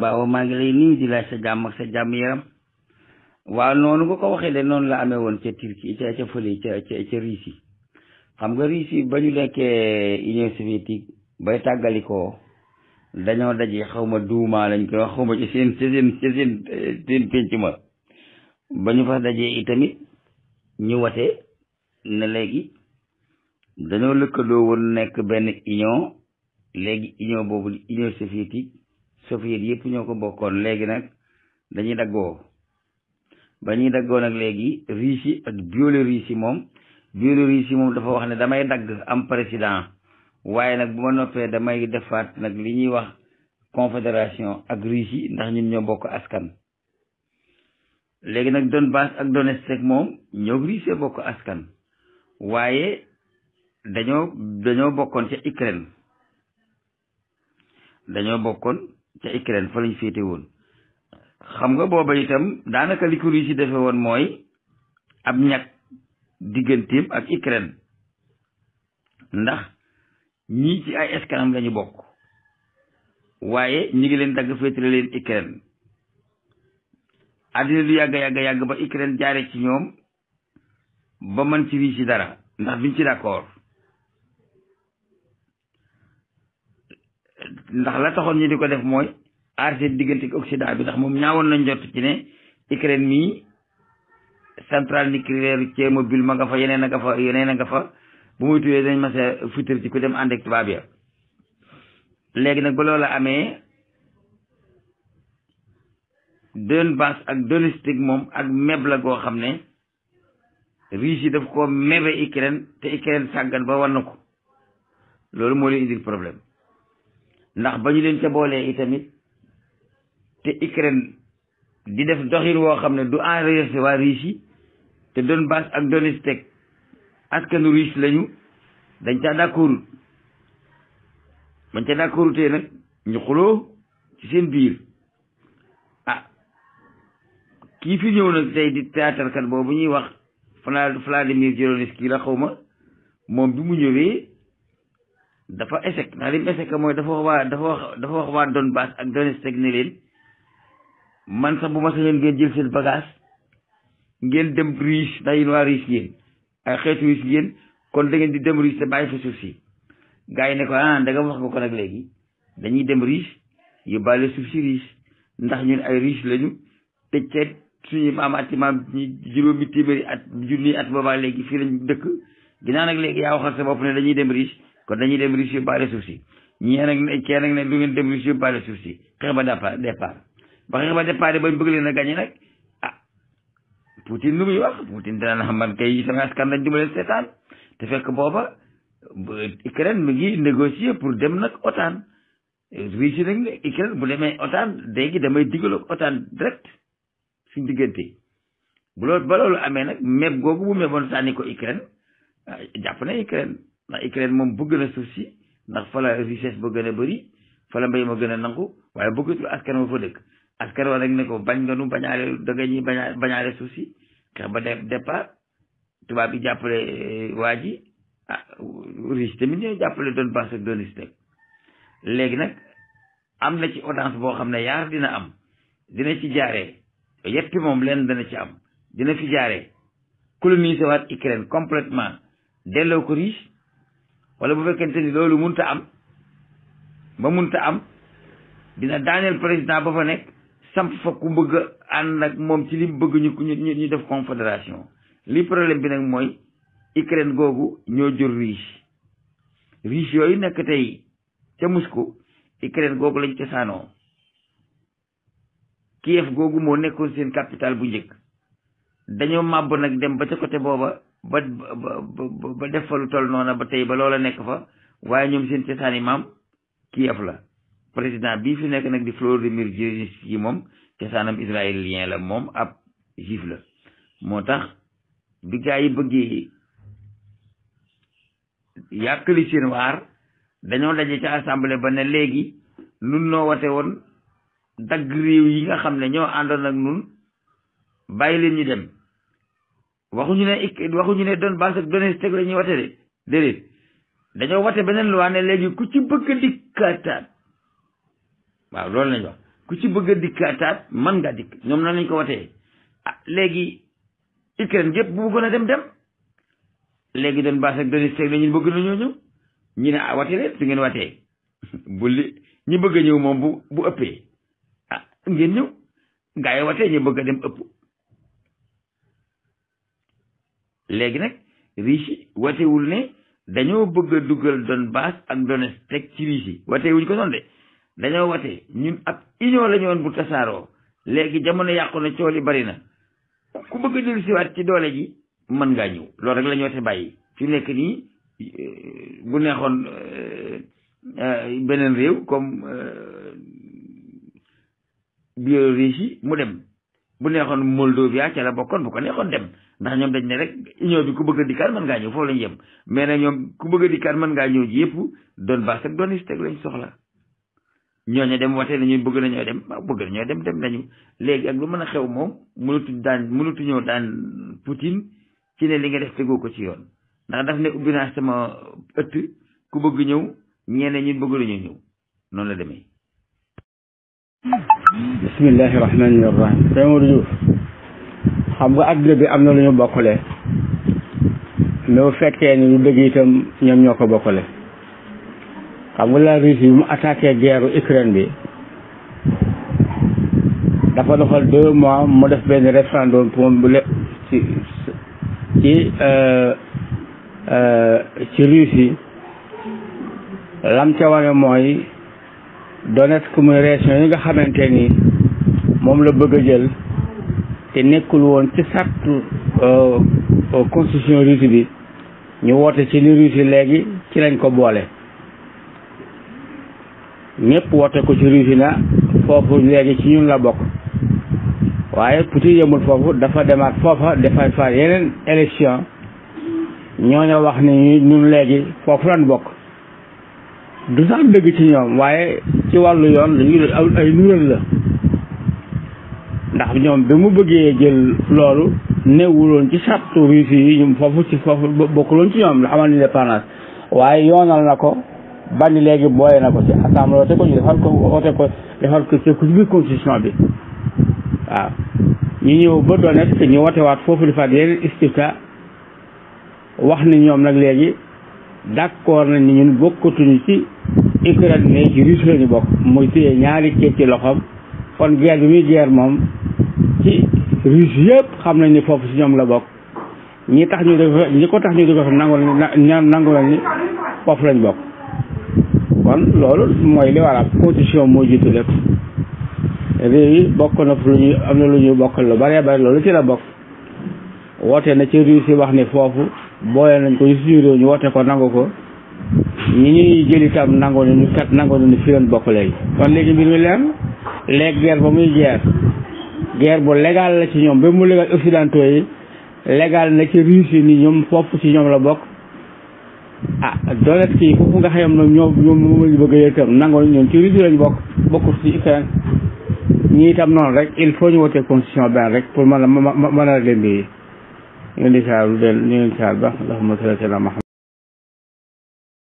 baaw maa ngi lay nuyu di laaj sa jàmm ak sa jàmm yaram. waaw noonu nga ko waxee de noonu la amee woon ca Turquie ca fële ca Russie. xam nga Russie ba ñu nekkee Union soviétique bay tàggalikoo dañoo daje xaw ma duuma lañ koy wax xaw ma ci seen pénc ma ba ñu fa dajee itamit ñu wate ne léegi dañoo lëkkaloo woon nekk benn union. léegi union boobu Union soviétique yëpp ñoo ko bokkoon léegi nag dañuy daggoo ba ñuy daggoo nag léegi Russie ak Biélorussie moom dafa wax ne damay dagg am président waaye nag bu ma noppee damay defaat nag li ñuy wax confédération ak Russie ndax ñun ñoo bokk askan. léegi nag Donbass ak Donetsk moom ñoo Russie bokk askan waaye dañoo bokkoon ca Ukraine. fa lañ féete woon xam nga booba itam daanaka li ko Russie defe woon mooy ab ñag digganteem ak Ukraine ndax ñii ci ay askanam lañu bokk waaye ñi ngi leen dagg féetale leen Ukraine àddina du yàgg ba Ukraine jaare ci ñoom ba man ci Russie dara ndax duñ ci d'accord ndax la taxoon ñu di ko def mooy aar seen diggante Occident bi ndax moom ñaawoon nañ jot ci ne Ukraine mii centrale nucléaire Tchernobyl ma nga fa yeneen a nga fa bu muy tuyee dañ mas a futur ci ku dem ànd ak tubaab ya léegi nag ba loola amee Donbass ak Donetsk moom ak meb la goo xam ne Russie daf ko mebe Ukraine te Ukraine sàggan ba war na ko loolu moo leen indil problème ndax ba ñu leen ca boolee itamit te Ukraine di def doxin woo xam ne du enregistré waa Russie te Donbass ak Donetsk askanu Russie lañu dañ ca d'accordul bañ ca d'accordutee nag ñu xuloo ci seen biir kii fi ñëw nag tey di théâtre kat boobu ñuy wax Vladimir Zelensky la xaw ma moom bi mu ñëwee dafa échec ndax li mu échec mooy dafa wax waa Donbass ak Donetsk ne leen man sax bu ma sañoon ngeen jël seen bagage ngeen dem Russie ndax yéen waa Russie ngeen ay xeetu Russie ngeen kon da ngeen di dem Russie te bàyyi fa suuf si gars yi ne ko da nga wax nga ko nag léegi dañuy dem Russie yóbbaale suuf si Russie ndax ñun ay Russie lañu te ceet suñu maamaati maam ñi juróomi téeméeri at junni at boobaa léegi fii lañ dëkk ginnaaw nag léegi yaa waxal sa bopp ne dañuy dem Russie kon dañuy dem Russie yóbbaale suuf si ñii nag kee nag ne du ngeen dem Russie yóbbaale suuf si xeex ba départ ba xeex ba départ bañ bëgg leen a gagné nag Poutine lu muy wax Poutine dana xam man kay sama askan dañ duma leen seetaan te fekk booba Ukraine mu ngi négocier pour dem nag OTAN Russie nag ne Ukraine bu demee OTAN léegi damay digaloog OTAN direct suñ diggante bu loolu ba loolu amee nag meb googu bu meboon sànni ko Ukraine jàpp na Ukraine ndax Ukraine moom bëgg na suuf si ndax fa la richesse ba gën a bëri fa la mbéy ma gën a nangu waaye bëggatul askan wa fa dëkk askan wa nag ne ko bañ nga nu bañaale da nga ñuy bañaale suuf si xeex ba départ tubaab bi jàppale waa ji Russie tamit ñooy jàppale Donbass ak Donetsk léegi nag am na ci audience boo xam ne yaar dina am dina ci jaaree yeppi moom leen dana ci am dina fi jaaree coloniser waat Ukraine complètement delloo ko Russie wala bu fekkente ni loolu munta am dina daaneel président ba fa nekk samp fa ku bëgg a ànd ak moom ci li mu bëgg ñu def confédération li problème bi nag mooy Ukraine googu ñoo jur Russie yooyu nekk tey ca Moscou Ukraine googu lañ ca saanoo Kiev googu moo nekkoon seen capitale bu njëkk dañoo màbb nag dem ba ca côté booba ba def fa lu toll noona ba tey ba loola nekk fa waaye ñoom seen cosaani maam Kiev la président bii fi nekk nag di Volodymyr Zelensky moom cosaanam israélien la moom ab juif la moo tax bi gaa yi bëggee yàkkali seen waar dañoo daje ca assemblée ba ne léegi nun noo wate woon dagg réew yi nga xam ne ñoo àndoon ak nun bàyyi leen ñu dem waxuñu ne Donbass ak Donetsk la ñuy wate de déedéet dañoo wate beneen loi ne léegi ku ci bëgg a dikkaataat waaw loolu lañ wax ku ci bëgg a dikkaataat man ngaa dikk ñoom nan lañ ko watee léegi Ukraine gépp bu bëggoon a dem léegi Donbass ak Donetsk la ñu bëgg nañoo ñëw ñu ne wate leen su ngeen watee bu ñi bëgg a ñëw moom bu ëppee ngeen ñëw gaa yi watee ñu bëgg a dem ëpp léegi nag Russie watewul ne dañoo bëgg a dugal Donbass ak Donetsk ci Russie watewuñ ko noonu de dañoo wate ñun ab union la ñu woon bu tasaaroo léegi jamono yàqu na coow li bari na ku bëgg a dellu siwaat ci doole ji mën ngaa ñëw loolu rek la ñu wate bàyyi fi nekk nii bu neexoon beneen réew comme Biélorussie mu dem bu neexoon Moldovia ca la bokkoon bu ko neexoon dem ndax ñoom dañ ne rek union bi ku bëgg a dikkaat mën ngaa ñëw foofu lañ yem mais nag ñoom ku bëgg a dikkaat mën ngaa ñëw ji yëpp Donbass ak Donetsk lañ soxla ñooñu dem wate nañu bëgg nañoo dem bëgg nañoo dem nañu léegi ak lu mën a xew moom mënatuñoo daan Poutine ci ne li nga def tegoo ko ci yoon ndax daf ne ubbi naa sama ëtt ku bëgg ñëw ñeneen ñun bëgg nañoo ñëw noonu la demee. bismillahi rahmani rahim. Sëñ Modou Diouf xam nga adduna bi am na lu ñu bokkale mais bu fekkee ni lu dëgg itam ñoom ñoo ko bokkale xam nga la Russie bi mu attaqué guerre Ukraine bi dafa doxal 2 mois mu def benn référendum pour bu ci Russie lam ca wane mooy Donetsk muy région yi nga xamante ni moom la bëgg a jël te nekkul woon ci sartu constitution Russie bi ñu woote ci ni Russie léegi ci lañ ko boole ñëpp woote ko ci Russie na foofu léegi ci ñun la bokk waaye Poutine yemul foofu dafa demaat foofa dafay far yeneen élection ñooñu wax ni ñun léegi foofu lañ bokk du sax dëgg ci ñoom waaye ci wàllu yoon lañu ay nural la ndax ñoom bi mu bëggee jël loolu newuloon ci sartu Russie yi ñoom foofu bokkuloon ci ñoom la amal indépendance waaye yoonal na ko bandi léegi booye na ko ci assemblée woote ko ñu defal ko ci biir constitution bi waaw ñu ñëw ba Donetsk ñu wotewaat foofu di faat yeneen istifta wax ni ñoom nag léegi d'accord nañ ni ñun bokkatuñu ci Ukraine ne ci Russie lañu bokk muy téye ñaari kéet ci loxoom kon guerre bi muy guerre moom ci Russie yëpp xam nañ ni foofu ci ñoom la bokk ñi ko tax ñu di ko nangu nañ ni foofu lañ bokk kon loolu mooy li waral constitution moo jiitu lépp réew yi bokk na fu lu am na lu ñuy bokkal lu bëree bëri loolu ci la bokk woote na ci Russie wax ni foofu booyee nañ ko ñu suñu réew ñu woote ko nangu ko ñi ñuy jël itam nangu ni fi leen bokk léegi kon léegi mbir mi leer léegi guerre ba muy guerre bu légal la ci ñoom ba mu légal occidentaux yi légal na ci Russie ni ñoom foofu ci ñoom la bokk Donetsk yi foofu nga xam ne ñoom moom lañu bëgg a itam nangu ñoom ci Russie lañu bokkul ci Ukraine ñi itam noonu rek il faut ñu wote constitution benn rek pour mën a leen di ñu ngi di saar baax allahumma salli ala Muhammad